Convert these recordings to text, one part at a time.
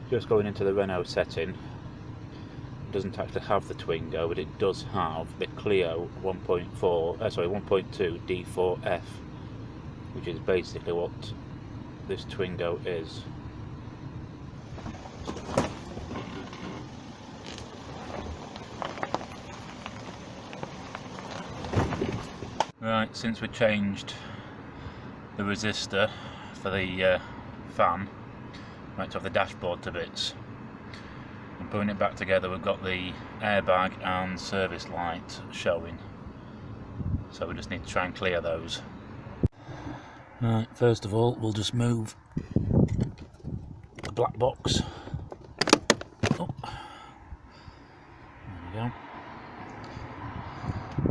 Just going into the Renault setting, it doesn't actually have the Twingo, but it does have the Clio 1.2 D4F, which is basically what this Twingo is. Right, since we changed the resistor for the fan, right off the dashboard to bits, and putting it back together, we've got the airbag and service light showing, so we just need to try and clear those. Right, first of all we'll just move the black box. Oh, there we go.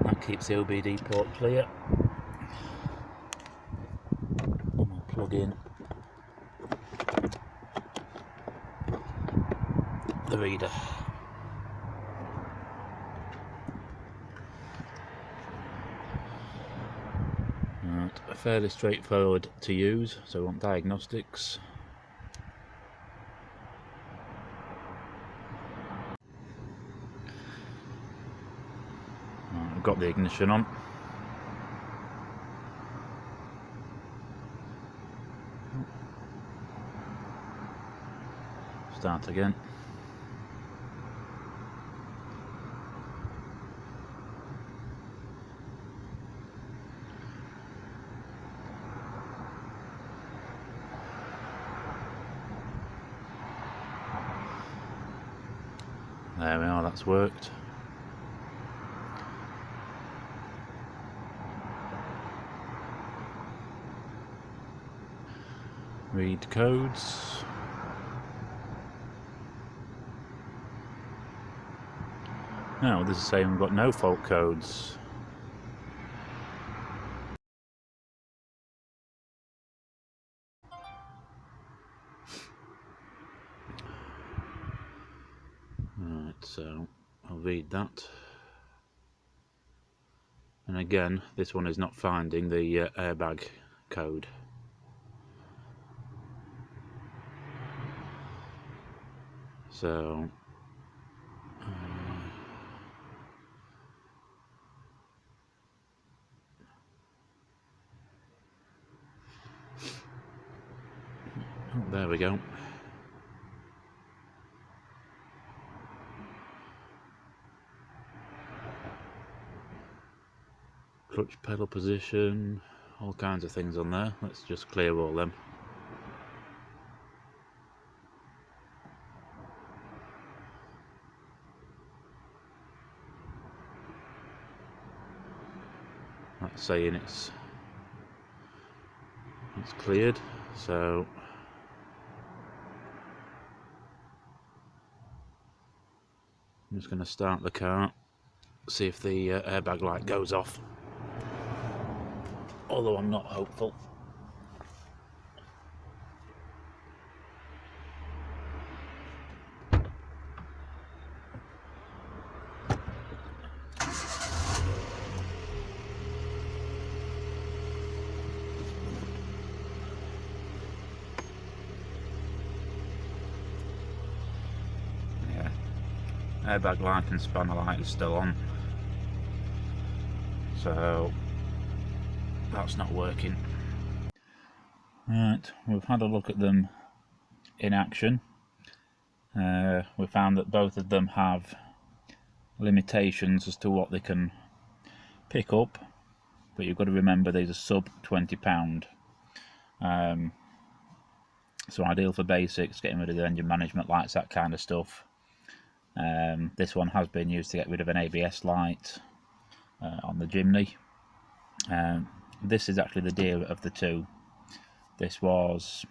That keeps the OBD port clear. And we'll plug in the reader. Right, fairly straightforward to use, so we want diagnostics. Right, I've got the ignition on. Start again. There we are, that's worked. Read codes. Now this is saying we've got no fault codes. Right, so I'll read that. And again, this one is not finding the airbag code. So oh, there we go. Clutch pedal position, all kinds of things on there. Let's just clear all them. That's saying it's cleared, so I'm just going to start the car, see if the airbag light goes off, although I'm not hopeful. Airbag light and spanner light is still on, so that's not working. Right, we've had a look at them in action. We found that both of them have limitations as to what they can pick up, but you've got to remember these are sub £20. So ideal for basics, getting rid of the engine management lights, that kind of stuff. This one has been used to get rid of an ABS light on the Jimny. This is actually the dearer of the two. This was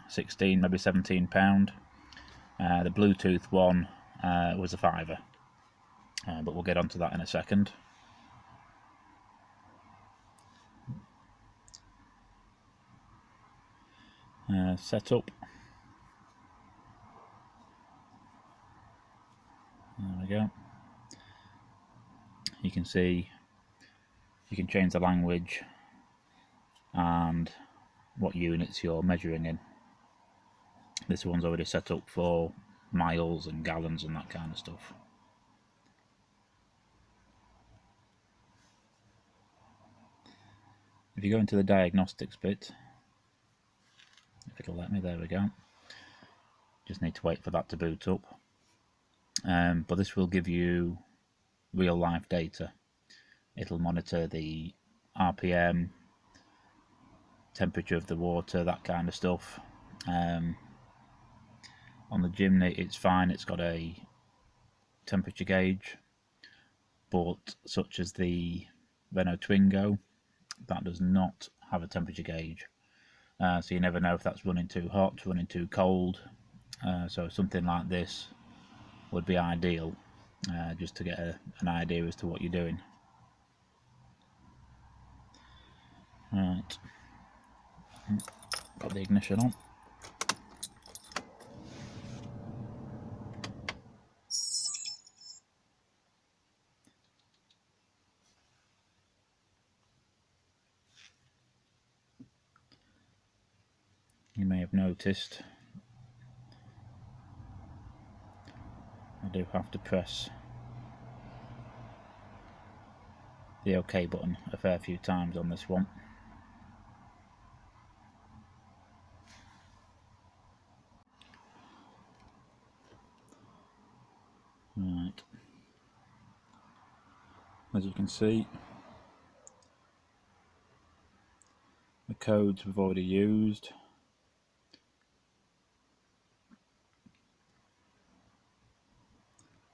16, maybe £17. The Bluetooth one was a £5, but we'll get onto that in a second. Setup. There we go. You can see you can change the language and what units you're measuring in. This one's already set up for miles and gallons and that kind of stuff. If you go into the diagnostics bit, if it'll let me, there we go. Just need to wait for that to boot up. But this will give you real life data. It'll monitor the RPM, temperature of the water, that kind of stuff. On the Jimny it's fine, it's got a temperature gauge, but such as the Renault Twingo, that does not have a temperature gauge, so you never know if that's running too hot, running too cold. So something like this would be ideal, just to get an idea as to what you're doing. Right, got the ignition on. You may have noticed I do have to press the OK button a fair few times on this one. Right, as you can see, the codes we've already used.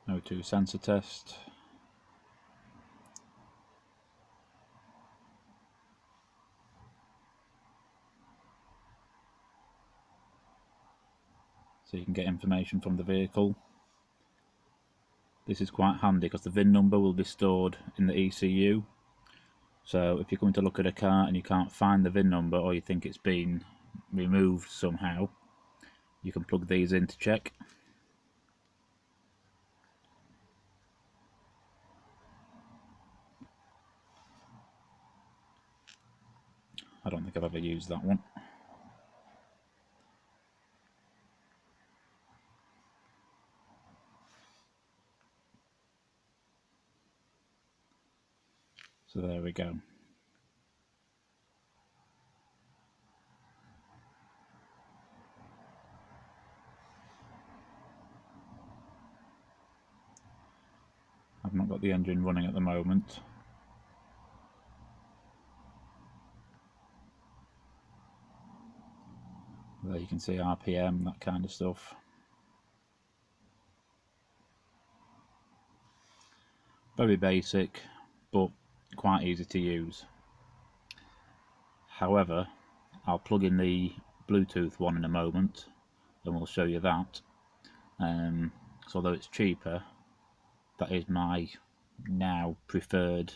O2 sensor test. So you can get information from the vehicle. This is quite handy because the VIN number will be stored in the ECU. So if you're coming to look at a car and you can't find the VIN number, or you think it's been removed somehow, you can plug these in to check. I don't think I've ever used that one. So there we go. I've not got the engine running at the moment. There you can see RPM, that kind of stuff. Very basic, but quite easy to use. However, I'll plug in the Bluetooth one in a moment and we'll show you that. So although it's cheaper, that is my now preferred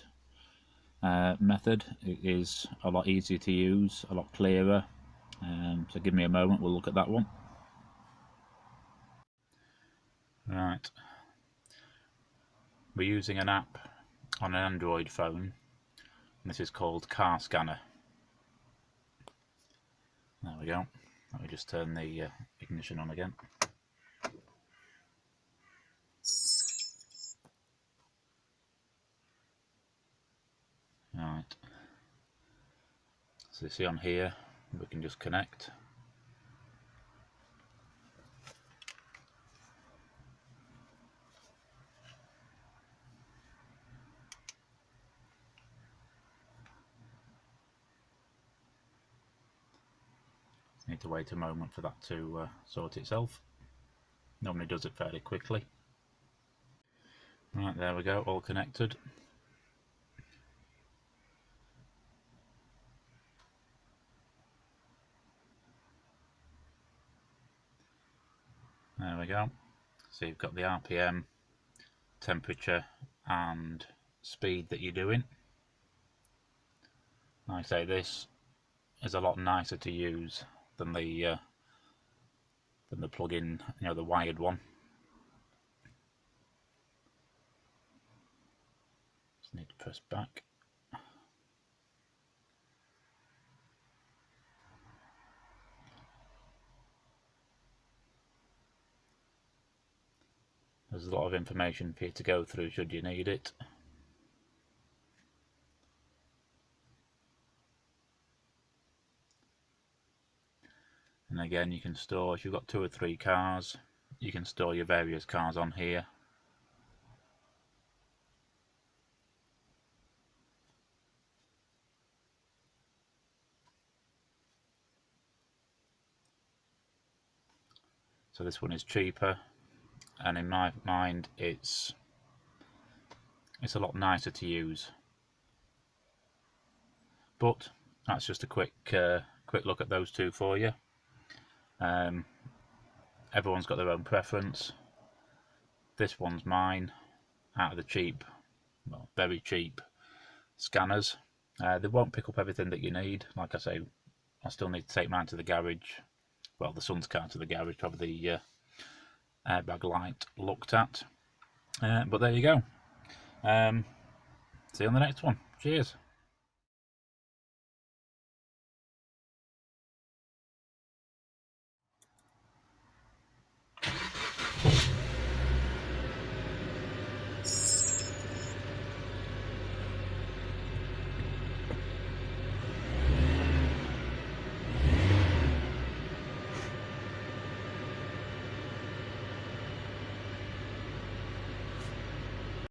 method. It is a lot easier to use, a lot clearer. So give me a moment, we'll look at that one. Right, we're using an app on an Android phone. This is called Car Scanner. There we go. Let me just turn the ignition on again. Right, so you see on here, we can just connect. Need to wait a moment for that to sort itself. Normally does it fairly quickly. Right, there we go, all connected. There we go. So you've got the RPM, temperature and speed that you're doing. Like I say, this is a lot nicer to use than the plug-in, you know, the wired one. Just need to press back. There's a lot of information for you to go through should you need it. And again, you can store, if you've got 2 or 3 cars, you can store your various cars on here. So this one is cheaper, and in my mind it's a lot nicer to use. But that's just a quick look at those two for you. Everyone's got their own preference. This one's mine, out of the cheap, well, very cheap scanners. They won't pick up everything that you need. Like I say, I still need to take mine to the garage. Well, the son's car to the garage, probably the airbag light looked at. But there you go. See you on the next one. Cheers.